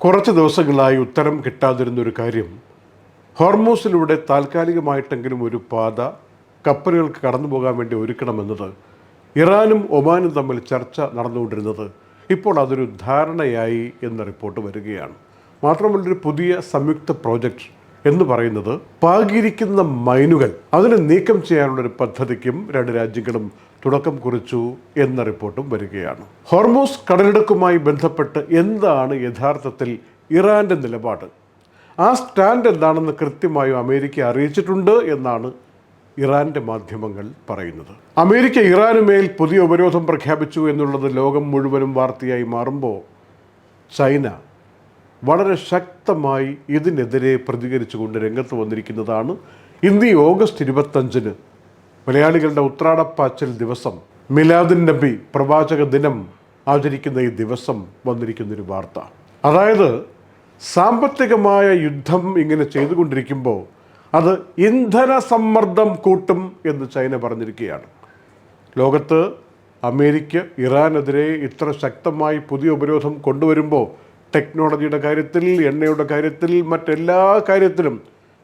കുറച്ച് ദിവസങ്ങളായി ഉത്തരം കിട്ടാതിരുന്നൊരു കാര്യം, ഹോർമൂസിലൂടെ താൽക്കാലികമായിട്ടെങ്കിലും ഒരു പാത കപ്പലുകൾക്ക് കടന്നു പോകാൻ വേണ്ടി ഒരുക്കണമെന്നത് ഇറാനും ഒമാനും തമ്മിൽ ചർച്ച നടന്നുകൊണ്ടിരുന്നത് ഇപ്പോൾ അതൊരു ധാരണയായി എന്ന റിപ്പോർട്ട് വരികയാണ്. മാത്രമല്ലൊരു പുതിയ സംയുക്ത പ്രോജക്റ്റ് എന്ന് പറയുന്നത് പാകിയിരിക്കുന്ന മൈനുകൾ അതിനെ നീക്കം ചെയ്യാനുള്ളൊരു പദ്ധതിക്കും രണ്ട് രാജ്യങ്ങളും തുടക്കം കുറിച്ചു എന്ന റിപ്പോർട്ടും വരികയാണ്. ഹോർമൂസ് കടലിടുക്കുമായി ബന്ധപ്പെട്ട് എന്താണ് യഥാർത്ഥത്തിൽ ഇറാൻ്റെ നിലപാട്, ആ സ്റ്റാൻഡ് എന്താണെന്ന് കൃത്യമായും അമേരിക്ക അറിയിച്ചിട്ടുണ്ട് എന്നാണ് ഇറാൻ്റെ മാധ്യമങ്ങൾ പറയുന്നത്. അമേരിക്ക ഇറാനുമേൽ പുതിയ ഉപരോധം പ്രഖ്യാപിച്ചു എന്നുള്ളത് ലോകം മുഴുവനും വാർത്തയായി മാറുമ്പോൾ ചൈന വളരെ ശക്തമായി ഇതിനെതിരെ പ്രതികരിച്ചുകൊണ്ട് രംഗത്ത് വന്നിരിക്കുന്നതാണ്. ഇന്ന് ഈ ഓഗസ്റ്റ് 25 മലയാളികളുടെ ഉത്രാടപ്പാച്ചൽ ദിവസം, മിലാദുൻ നബി പ്രവാചക ദിനം ആചരിക്കുന്ന ഈ ദിവസം വന്നിരിക്കുന്നൊരു വാർത്ത. അതായത് സാമ്പത്തികമായ യുദ്ധം ഇങ്ങനെ ചെയ്തുകൊണ്ടിരിക്കുമ്പോൾ അത് ഇന്ധന സമ്മർദ്ദം കൂട്ടും എന്ന് ചൈന പറഞ്ഞിരിക്കുകയാണ്. ലോകത്ത് അമേരിക്ക ഇറാനെതിരെ ഇത്ര ശക്തമായി പുതിയ ഉപരോധം കൊണ്ടുവരുമ്പോൾ ടെക്നോളജിയുടെ കാര്യത്തിൽ, എണ്ണയുടെ കാര്യത്തിൽ, മറ്റെല്ലാ കാര്യത്തിലും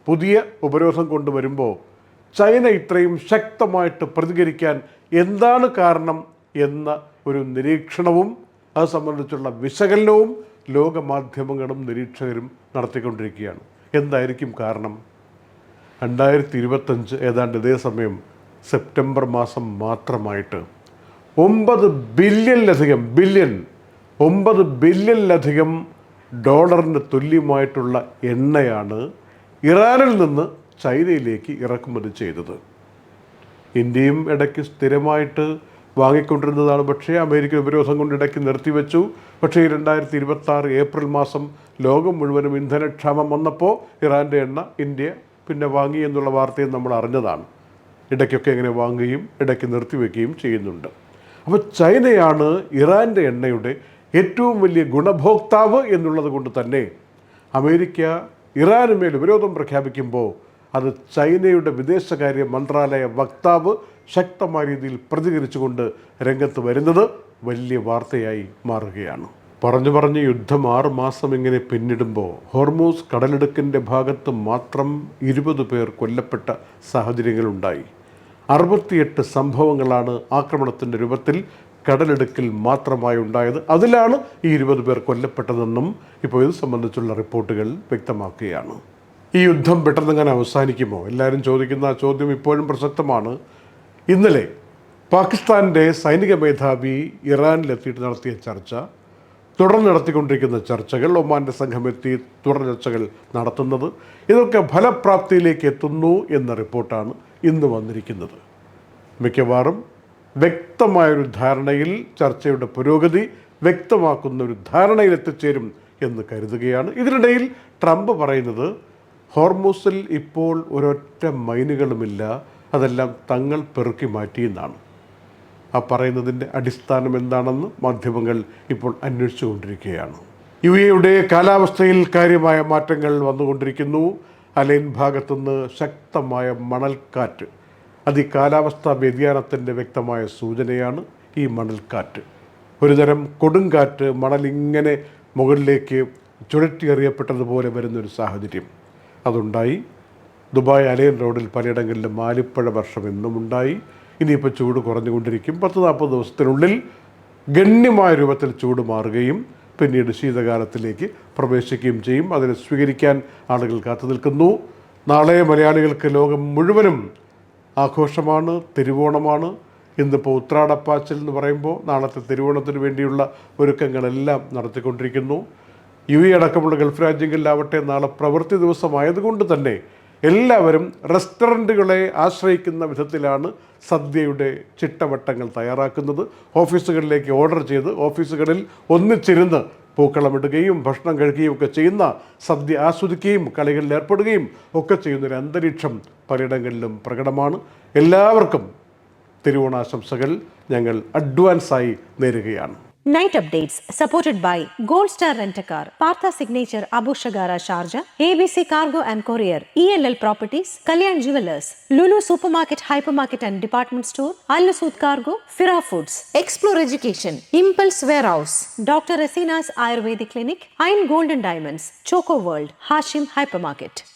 പുതിയ ഉപരോധം കൊണ്ടുവരുമ്പോൾ ചൈന ഇത്രയും ശക്തമായിട്ട് പ്രതികരിക്കാൻ എന്താണ് കാരണം എന്ന ഒരു നിരീക്ഷണവും അത് സംബന്ധിച്ചുള്ള വിശകലനവും ലോകമാധ്യമങ്ങളും നിരീക്ഷകരും നടത്തിക്കൊണ്ടിരിക്കുകയാണ്. എന്തായിരിക്കും കാരണം? 2025 ഏതാണ്ട് ഇതേ സമയം സെപ്റ്റംബർ മാസം മാത്രമായിട്ട് 9 ബില്യണിലധികം ഡോളറിന് തുല്യമായിട്ടുള്ള എണ്ണയാണ് ഇറാനിൽ നിന്ന് ചൈനയിലേക്ക് ഇറക്കുമതി ചെയ്തത്. ഇന്ത്യയും ഇടയ്ക്ക് സ്ഥിരമായിട്ട് വാങ്ങിക്കൊണ്ടിരുന്നതാണ്. പക്ഷേ അമേരിക്ക ഉപരോധം കൊണ്ട് ഇടയ്ക്ക് നിർത്തിവെച്ചു. പക്ഷേ 2026 ഏപ്രിൽ മാസം ലോകം മുഴുവനും ഇന്ധനക്ഷാമം വന്നപ്പോൾ ഇറാൻ്റെ എണ്ണ ഇന്ത്യ പിന്നെ വാങ്ങി എന്നുള്ള വാർത്തയും നമ്മൾ അറിഞ്ഞതാണ്. ഇടയ്ക്കൊക്കെ ഇങ്ങനെ വാങ്ങുകയും ഇടയ്ക്ക് നിർത്തിവെക്കുകയും ചെയ്യുന്നുണ്ട്. അപ്പോൾ ചൈനയാണ് ഇറാൻ്റെ എണ്ണയുടെ ഏറ്റവും വലിയ ഗുണഭോക്താവ് എന്നുള്ളത് കൊണ്ട് തന്നെ അമേരിക്ക ഇറാനുമേൽ ഉപരോധം പ്രഖ്യാപിക്കുമ്പോൾ അത് ചൈനയുടെ വിദേശകാര്യ മന്ത്രാലയ വക്താവ് ശക്തമായ രീതിയിൽ പ്രതികരിച്ചുകൊണ്ട് രംഗത്ത് വരുന്നത് വലിയ വാർത്തയായി മാറുകയാണ്. പറഞ്ഞു യുദ്ധം 6 മാസം ഇങ്ങനെ പിന്നിടുമ്പോൾ ഹോർമൂസ് കടലിടുക്കിൻ്റെ ഭാഗത്ത് മാത്രം 20 പേർ കൊല്ലപ്പെട്ട സാഹചര്യങ്ങളുണ്ടായി. 68 സംഭവങ്ങളാണ് ആക്രമണത്തിൻ്റെ രൂപത്തിൽ കടലിടുക്കിൽ മാത്രമായി ഉണ്ടായത്. അതിലാണ് ഈ 20 പേർ കൊല്ലപ്പെട്ടതെന്നും ഇപ്പോൾ ഇത് സംബന്ധിച്ചുള്ള റിപ്പോർട്ടുകൾ വ്യക്തമാക്കുകയാണ്. ഈ യുദ്ധം പെട്ടെന്നെങ്ങനെ അവസാനിക്കുമോ? എല്ലാവരും ചോദിക്കുന്ന ആ ചോദ്യം ഇപ്പോഴും പ്രസക്തമാണ്. ഇന്നലെ പാകിസ്ഥാൻ്റെ സൈനിക മേധാവി ഇറാനിലെത്തിയിട്ട് നടത്തിയ ചർച്ച, തുടർന്ന് നടത്തിക്കൊണ്ടിരിക്കുന്ന ചർച്ചകൾ, ഒമാൻ്റെ സംഘമെത്തി തുടർ ചർച്ചകൾ നടത്തുന്നത്, ഇതൊക്കെ ഫലപ്രാപ്തിയിലേക്ക് എത്തുന്നു എന്ന റിപ്പോർട്ടാണ് ഇന്ന് വന്നിരിക്കുന്നത്. മിക്കവാറും വ്യക്തമായൊരു ധാരണയിൽ, ചർച്ചയുടെ പുരോഗതി വ്യക്തമാക്കുന്ന ഒരു ധാരണയിൽ എത്തിച്ചേരും എന്ന് കരുതുകയാണ്. ഇതിനിടയിൽ ട്രംപ് പറയുന്നത് ഹോർമൂസിൽ ഇപ്പോൾ ഒരൊറ്റ മൈനുകളുമില്ല, അതെല്ലാം തങ്ങൾ പെറുക്കി മാറ്റിയെന്നാണ്. ആ പറയുന്നതിൻ്റെ അടിസ്ഥാനം എന്താണെന്ന് മാധ്യമങ്ങൾ ഇപ്പോൾ അന്വേഷിച്ചുകൊണ്ടിരിക്കുകയാണ്. യുടെ കാലാവസ്ഥയിൽ കാര്യമായ മാറ്റങ്ങൾ വന്നുകൊണ്ടിരിക്കുന്നു. അലൈൻ ഭാഗത്തുനിന്ന് ശക്തമായ മണൽക്കാറ്റ്, അത് ഈ കാലാവസ്ഥാ വ്യതിയാനത്തിൻ്റെ വ്യക്തമായ സൂചനയാണ്. ഈ മണൽക്കാറ്റ് ഒരുതരം കൊടുങ്കാറ്റ്, മണലിങ്ങനെ മുകളിലേക്ക് ചുഴറ്റിയെറിയപ്പെട്ടതുപോലെ വരുന്നൊരു സാഹചര്യം അതുണ്ടായി. ദുബായ് അലൈൻ റോഡിൽ പലയിടങ്ങളിലും ആലിപ്പഴ വർഷം ഇന്നുമുണ്ടായി. ഇനിയിപ്പോൾ ചൂട് കുറഞ്ഞുകൊണ്ടിരിക്കും. 10-40 ദിവസത്തിനുള്ളിൽ ഗണ്യമായ രൂപത്തിൽ ചൂട് മാറുകയും പിന്നീട് ശീതകാലത്തിലേക്ക് പ്രവേശിക്കുകയും ചെയ്യും. അതിനെ സ്വീകരിക്കാൻ ആളുകൾ കാത്തു നിൽക്കുന്നു. നാളെ മലയാളികൾക്ക് ലോകം മുഴുവനും ആഘോഷമാണ്, തിരുവോണമാണ്. ഇന്നിപ്പോൾ ഉത്രാടപ്പാച്ചൽ എന്ന് പറയുമ്പോൾ നാളത്തെ തിരുവോണത്തിന് വേണ്ടിയുള്ള ഒരുക്കങ്ങളെല്ലാം നടത്തിക്കൊണ്ടിരിക്കുന്നു. അടക്കമുള്ള ഗൾഫ് രാജ്യങ്ങളിലാവട്ടെ നാളെ പ്രവൃത്തി ദിവസമായതുകൊണ്ട് തന്നെ എല്ലാവരും റെസ്റ്റോറൻറ്റുകളെ ആശ്രയിക്കുന്ന വിധത്തിലാണ് സദ്യയുടെ ചിട്ടവട്ടങ്ങൾ തയ്യാറാക്കുന്നത്. ഓഫീസുകളിലേക്ക് ഓർഡർ ചെയ്ത് ഓഫീസുകളിൽ ഒന്നിച്ചിരുന്ന് പൂക്കളമിടുകയും ഭക്ഷണം കഴിക്കുകയും ഒക്കെ ചെയ്യുന്ന, സദ്യ ആസ്വദിക്കുകയും കളികളിൽ ഏർപ്പെടുകയും ഒക്കെ ചെയ്യുന്നൊരു അന്തരീക്ഷം പലയിടങ്ങളിലും പ്രകടമാണ്. എല്ലാവർക്കും തിരുവോണാശംസകൾ ഞങ്ങൾ അഡ്വാൻസായി നേരുകയാണ്. Night updates supported by Gold Star Rent-A-Car, Partha Signature Abu Shagara Sharjah, ABC Cargo and Courier, ELL Properties, Kalyan Jewelers, Lulu Supermarket, Hypermarket and Department Store, Al Nasood Cargo, Fira Foods, Explore Education, Impulse Warehouse, Dr. Rasina's Ayurvedic Clinic, Iron Gold and Diamonds, Choco World, Hashim Hypermarket.